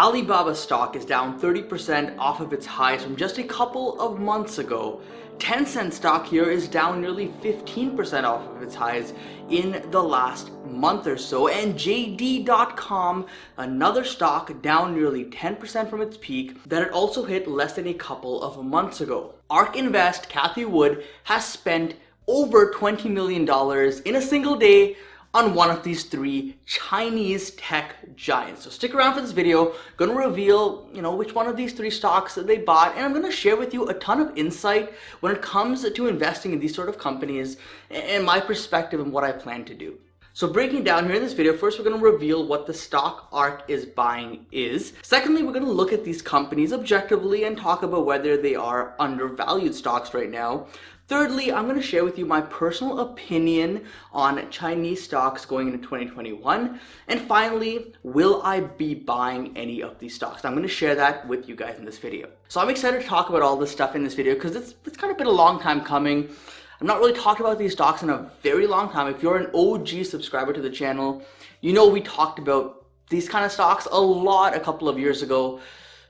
Alibaba stock is down 30% off of its highs from just a couple of months ago. Tencent stock here is down nearly 15% off of its highs in the last month or so. And JD.com, another stock down nearly 10% from its peak that it also hit less than a couple of months ago. ARK Invest, Cathie Wood, has spent over $20 million in a single day on one of these three Chinese tech giants. So stick around for this video. I'm gonna reveal, which one of these three stocks that they bought, and I'm gonna share with you a ton of insight when it comes to investing in these sort of companies and my perspective and what I plan to do. So breaking down here in this video, first we're going to reveal what the stock ARK is buying is. Secondly, we're going to look at these companies objectively and talk about whether they are undervalued stocks right now. Thirdly, I'm going to share with you my personal opinion on Chinese stocks going into 2021. And finally, will I be buying any of these stocks? I'm going to share that with you guys in this video. So I'm excited to talk about all this stuff in this video because it's kind of been a long time coming. I've not really talked about these stocks in a very long time. If you're an OG subscriber to the channel, we talked about these kind of stocks a lot a couple of years ago,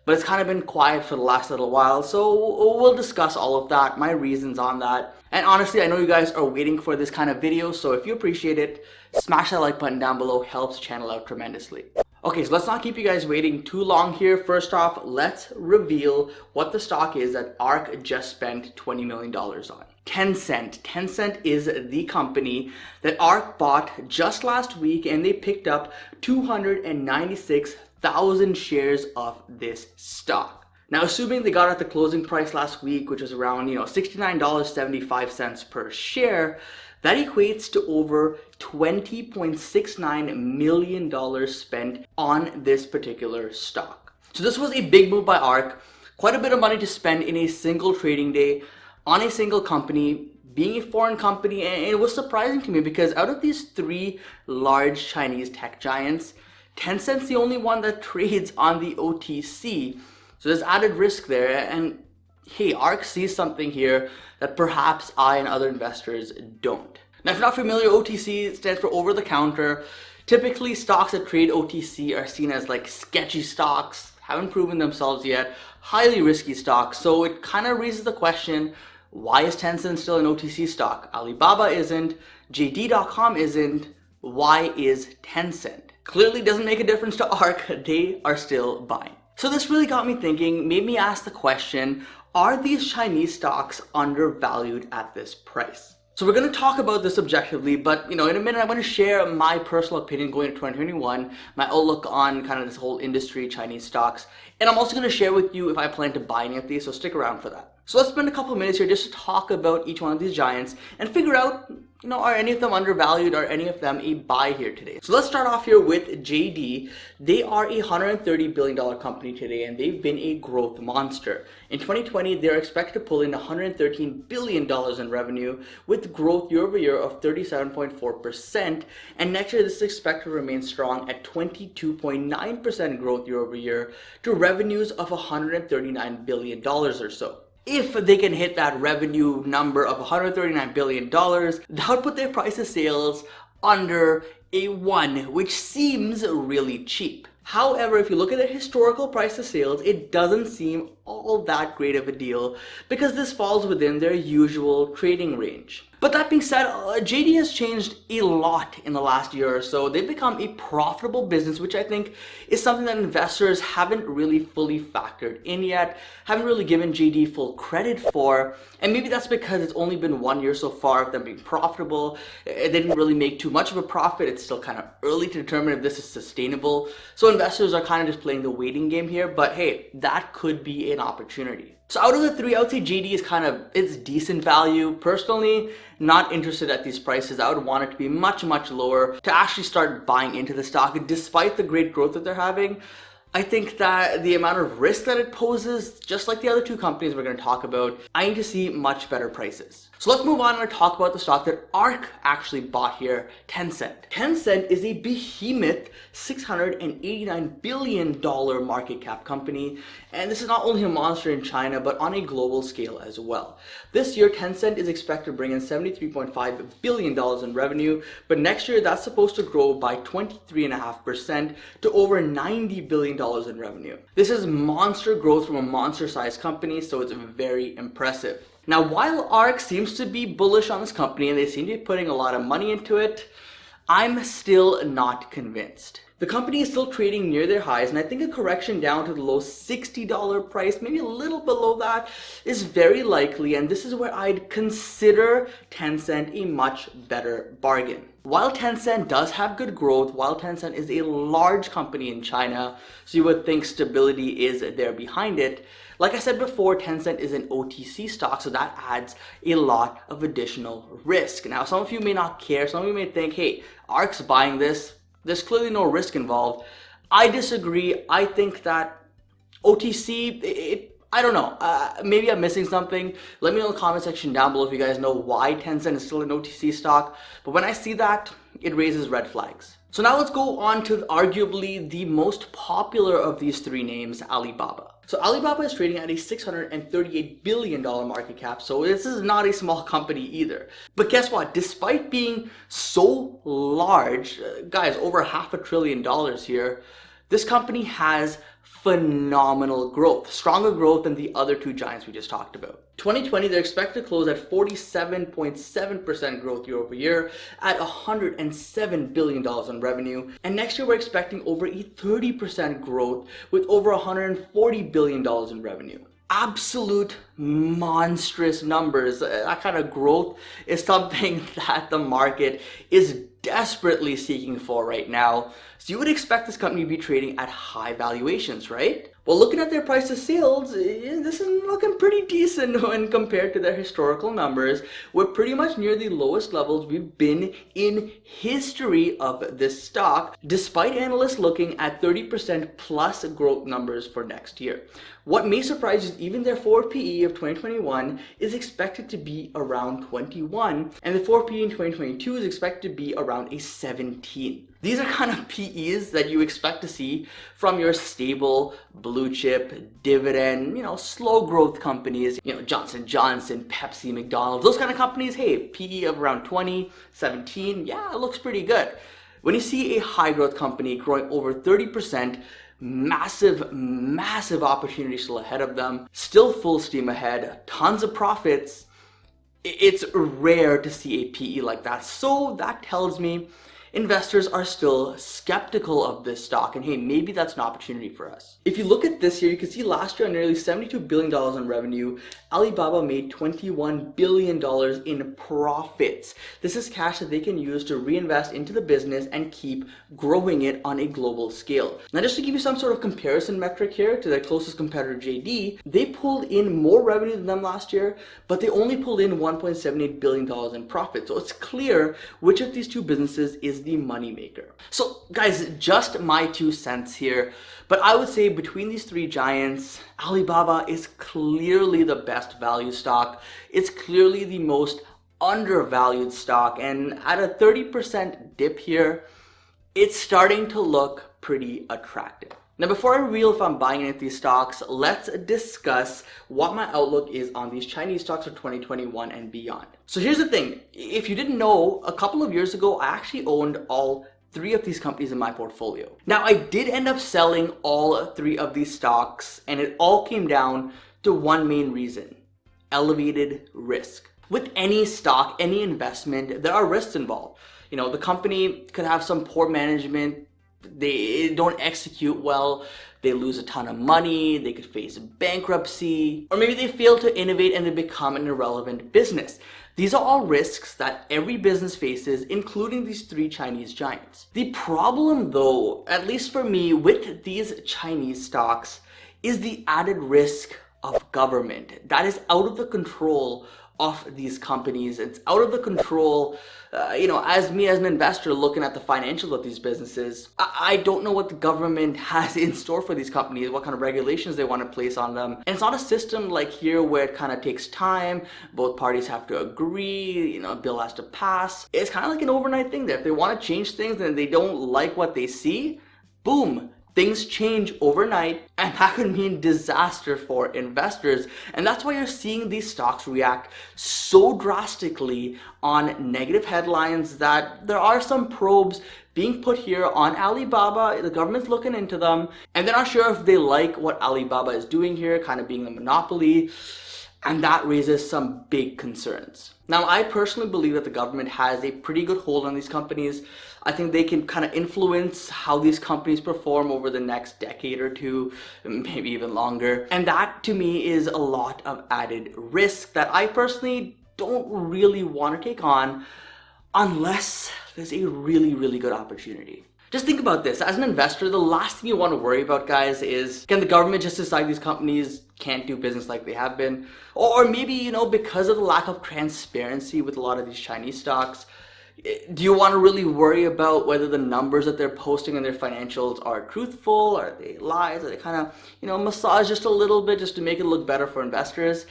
but it's kind of been quiet for the last little while. So we'll discuss all of that, my reasons on that. And honestly, I know you guys are waiting for this kind of video, so if you appreciate it, smash that like button down below, helps the channel out tremendously. Okay, so let's not keep you guys waiting too long here. First off, let's reveal what the stock is that ARK just spent $20 million on. Tencent. Tencent is the company that ARK bought just last week, and they picked up 296,000 shares of this stock. Now, assuming they got at the closing price last week, which was around, $69.75 per share, that equates to over $20.69 million spent on this particular stock. So this was a big move by ARK, quite a bit of money to spend in a single trading day on a single company, being a foreign company. And it was surprising to me because out of these three large Chinese tech giants, Tencent's the only one that trades on the OTC. So there's added risk there. And hey, ARK sees something here that perhaps I and other investors don't. Now, if you're not familiar, OTC stands for over the counter. Typically, stocks that trade OTC are seen as like sketchy stocks, haven't proven themselves yet, highly risky stocks. So it kind of raises the question, why is Tencent still an OTC stock? Alibaba isn't, JD.com isn't, why is Tencent? Clearly doesn't make a difference to ARK, they are still buying. So this really got me thinking, made me ask the question, are these Chinese stocks undervalued at this price? So we're going to talk about this objectively, but in a minute I'm going to share my personal opinion going into 2021, my outlook on kind of this whole industry, Chinese stocks, and I'm also going to share with you if I plan to buy any of these, so stick around for that. So let's spend a couple of minutes here just to talk about each one of these giants and figure out, are any of them undervalued? Are any of them a buy here today? So let's start off here with JD. They are a $130 billion company today, and they've been a growth monster. In 2020, they're expected to pull in $113 billion in revenue with growth year over year of 37.4%. And next year, this is expected to remain strong at 22.9% growth year over year to revenues of $139 billion or so. If they can hit that revenue number of $139 billion, that would put their price of sales under a 1, which seems really cheap. However, if you look at the historical price of sales, it doesn't seem all that great of a deal because this falls within their usual trading range. But that being said, JD has changed a lot in the last year or so. They've become a profitable business, which I think is something that investors haven't really fully factored in yet, haven't really given JD full credit for. And maybe that's because it's only been 1 year so far of them being profitable. They didn't really make too much of a profit. It's still kind of early to determine if this is sustainable. So investors are kind of just playing the waiting game here, but hey, that could be an opportunity. So out of the three, I would say JD is it's decent value. Personally, not interested at these prices. I would want it to be much, much lower to actually start buying into the stock. Despite the great growth that they're having, I think that the amount of risk that it poses, just like the other two companies we're going to talk about, I need to see much better prices. So let's move on and talk about the stock that ARK actually bought here, Tencent. Tencent is a behemoth $689 billion market cap company, and this is not only a monster in China, but on a global scale as well. This year, Tencent is expected to bring in $73.5 billion in revenue, but next year that's supposed to grow by 23.5% to over $90 billion in revenue. This is monster growth from a monster-sized company, so it's very impressive. Now, while ARK seems to be bullish on this company and they seem to be putting a lot of money into it, I'm still not convinced. The company is still trading near their highs, and I think a correction down to the low $60 price, maybe a little below that, is very likely, and this is where I'd consider Tencent a much better bargain. While Tencent does have good growth, while Tencent is a large company in China, so you would think stability is there behind it, like I said before, Tencent is an OTC stock, so that adds a lot of additional risk. Now, some of you may not care. Some of you may think, hey, ARK's buying this. There's clearly no risk involved. I disagree. I think that OTC, I don't know. Maybe I'm missing something. Let me know in the comment section down below if you guys know why Tencent is still an OTC stock. But when I see that, it raises red flags. So now let's go on to arguably the most popular of these three names, Alibaba. So Alibaba is trading at a $638 billion market cap, so this is not a small company either. But guess what? Despite being so large, guys, over $500 billion here, this company has phenomenal growth, stronger growth than the other two giants we just talked about. 2020, they're expected to close at 47.7% growth year over year at $107 billion in revenue. And next year, we're expecting over a 30% growth with over $140 billion in revenue. Absolute monstrous numbers. That kind of growth is something that the market is desperately seeking for right now. So you would expect this company to be trading at high valuations, right? Well, looking at their price to sales, this is looking pretty decent when compared to their historical numbers. We're pretty much near the lowest levels we've been in history of this stock, despite analysts looking at 30% plus growth numbers for next year. What may surprise you is even their forward PE of 2021 is expected to be around 21, and the forward PE in 2022 is expected to be around a 17. These are kind of PEs that you expect to see from your stable, blue chip, dividend, slow growth companies, Johnson & Johnson, Pepsi, McDonald's, those kind of companies. Hey, PE of around 20, 17, yeah, it looks pretty good. When you see a high growth company growing over 30%, massive opportunity still ahead of them, still full steam ahead, tons of profits, it's rare to see a PE like that. So that tells me investors are still skeptical of this stock, and hey, maybe that's an opportunity for us. If you look at this year, you can see last year on nearly $72 billion in revenue, Alibaba made $21 billion in profits. This is cash that they can use to reinvest into the business and keep growing it on a global scale. Now, just to give you some sort of comparison metric here to their closest competitor, JD, they pulled in more revenue than them last year, but they only pulled in $1.78 billion in profit. So it's clear which of these two businesses is the moneymaker. So guys, just my 2 cents here, but I would say between these three giants, Alibaba is clearly the best value stock. It's clearly the most undervalued stock, and at a 30% dip here, it's starting to look pretty attractive. Now, before I reveal if I'm buying any of these stocks, let's discuss what my outlook is on these Chinese stocks for 2021 and beyond. So here's the thing. If you didn't know, a couple of years ago, I actually owned all 3 of these companies in my portfolio. Now, I did end up selling all 3 of these stocks, and it all came down to one main reason: elevated risk. With any stock, any investment, there are risks involved. The company could have some poor management, they don't execute well, they lose a ton of money, they could face bankruptcy, or maybe they fail to innovate and they become an irrelevant business. These are all risks that every business faces, including these 3 Chinese giants. The problem though, at least for me, with these Chinese stocks is the added risk of government. That is out of the control of these companies. It's out of the control, as me as an investor looking at the financials of these businesses, I don't know what the government has in store for these companies, what kind of regulations they want to place on them. And it's not a system like here where it kind of takes time, both parties have to agree, a bill has to pass. It's kind of like an overnight thing there. If they want to change things and they don't like what they see, boom, things change overnight, and that could mean disaster for investors. And that's why you're seeing these stocks react so drastically on negative headlines that there are some probes being put here on Alibaba. The government's looking into them, and they're not sure if they like what Alibaba is doing here, kind of being a monopoly. And that raises some big concerns. Now, I personally believe that the government has a pretty good hold on these companies. I think they can kind of influence how these companies perform over the next decade or two, maybe even longer. And that to me is a lot of added risk that I personally don't really want to take on unless there's a really, really good opportunity. Just think about this. As an investor, the last thing you want to worry about, guys, is can the government just decide these companies can't do business like they have been? Or maybe, because of the lack of transparency with a lot of these Chinese stocks, do you want to really worry about whether the numbers that they're posting in their financials are truthful? Are they lies? Are they kind of, massaged just a little bit just to make it look better for investors?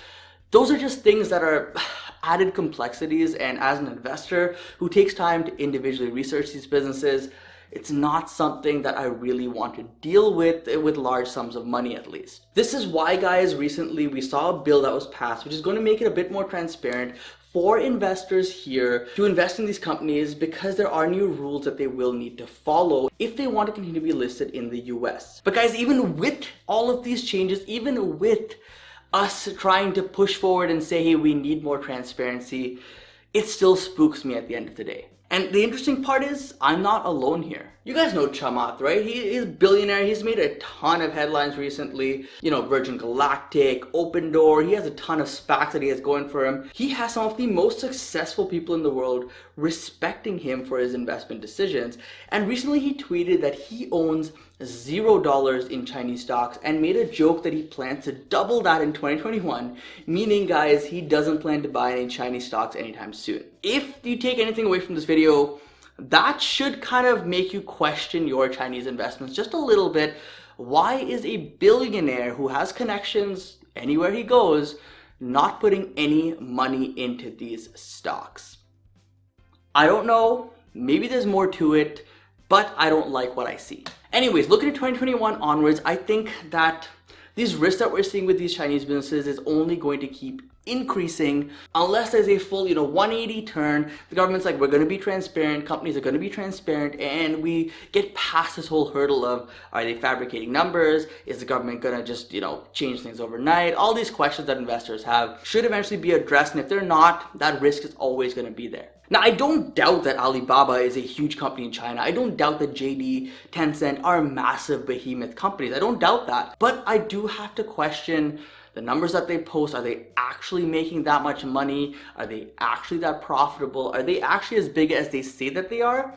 Those are just things that are added complexities. And as an investor who takes time to individually research these businesses, it's not something that I really want to deal with large sums of money at least. This is why, guys, recently we saw a bill that was passed, which is going to make it a bit more transparent for investors here to invest in these companies, because there are new rules that they will need to follow if they want to continue to be listed in the US. But guys, even with all of these changes, even with us trying to push forward and say, hey, we need more transparency, it still spooks me at the end of the day. And the interesting part is, I'm not alone here. You guys know Chamath, right? He's a billionaire. He's made a ton of headlines recently. Virgin Galactic, Open Door. He has a ton of SPACs that he has going for him. He has some of the most successful people in the world respecting him for his investment decisions. And recently he tweeted that he owns $0 in Chinese stocks and made a joke that he plans to double that in 2021, meaning, guys, he doesn't plan to buy any Chinese stocks anytime soon. If you take anything away from this video, that should kind of make you question your Chinese investments just a little bit. Why is a billionaire who has connections anywhere he goes not putting any money into these stocks? I don't know. Maybe there's more to it, but I don't like what I see. Anyways, looking at 2021 onwards, I think that these risks that we're seeing with these Chinese businesses is only going to keep increasing unless there's a full 180 turn. The government's like, we're going to be transparent, companies are going to be transparent, and we get past this whole hurdle of, are they fabricating numbers? Is the government going to just change things overnight? All these questions that investors have should eventually be addressed, and if they're not, that risk is always going to be there. Now, I don't doubt that Alibaba is a huge company in China. I don't doubt that JD, Tencent are massive behemoth companies. I don't doubt that. But I do have to question the numbers that they post. Are they actually making that much money? Are they actually that profitable? Are they actually as big as they say that they are?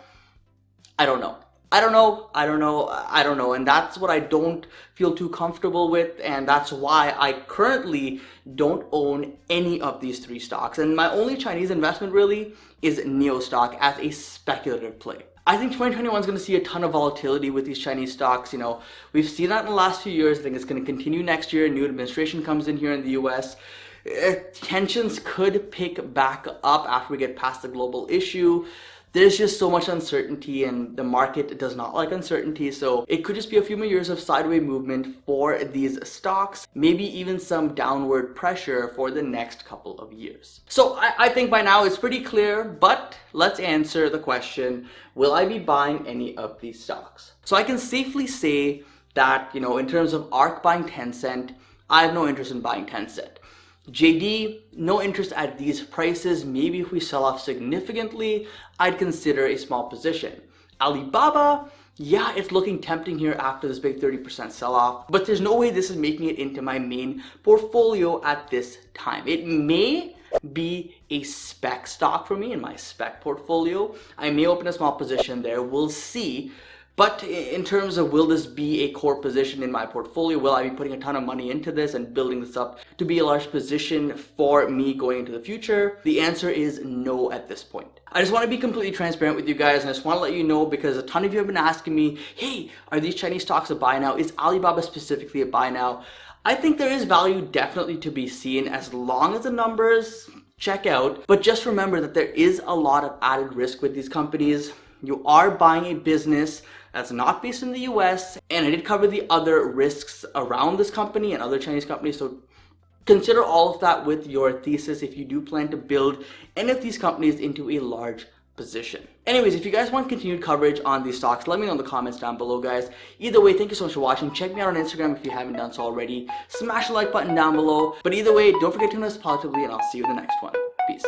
I don't know. And that's what I don't feel too comfortable with. And that's why I currently don't own any of these three stocks. And my only Chinese investment really is NIO stock as a speculative play. I think 2021 is going to see a ton of volatility with these Chinese stocks. We've seen that in the last few years. I think it's going to continue next year. A new administration comes in here in the US. Tensions could pick back up after we get past the global issue. There's just so much uncertainty, and the market does not like uncertainty. So it could just be a few more years of sideways movement for these stocks, maybe even some downward pressure for the next couple of years. So I think by now it's pretty clear, but let's answer the question, will I be buying any of these stocks? So I can safely say that, in terms of ARK buying Tencent, I have no interest in buying Tencent. JD, no interest at these prices. Maybe if we sell off significantly, I'd consider a small position. Alibaba, yeah, it's looking tempting here after this big 30% sell-off, but there's no way this is making it into my main portfolio at this time. It may be a spec stock for me in my spec portfolio. I may open a small position there. We'll see. But in terms of will this be a core position in my portfolio, will I be putting a ton of money into this and building this up to be a large position for me going into the future? The answer is no at this point. I just want to be completely transparent with you guys, and I just want to let you know, because a ton of you have been asking me, hey, are these Chinese stocks a buy now? Is Alibaba specifically a buy now? I think there is value definitely to be seen as long as the numbers check out. But just remember that there is a lot of added risk with these companies. You are buying a business that's not based in the US, and I did cover the other risks around this company and other Chinese companies, so consider all of that with your thesis if you do plan to build any of these companies into a large position. Anyways, if you guys want continued coverage on these stocks, let me know in the comments down below, guys. Either way, thank you so much for watching. Check me out on Instagram if you haven't done so already. Smash the like button down below. But either way, don't forget to invest positively, and I'll see you in the next one. Peace.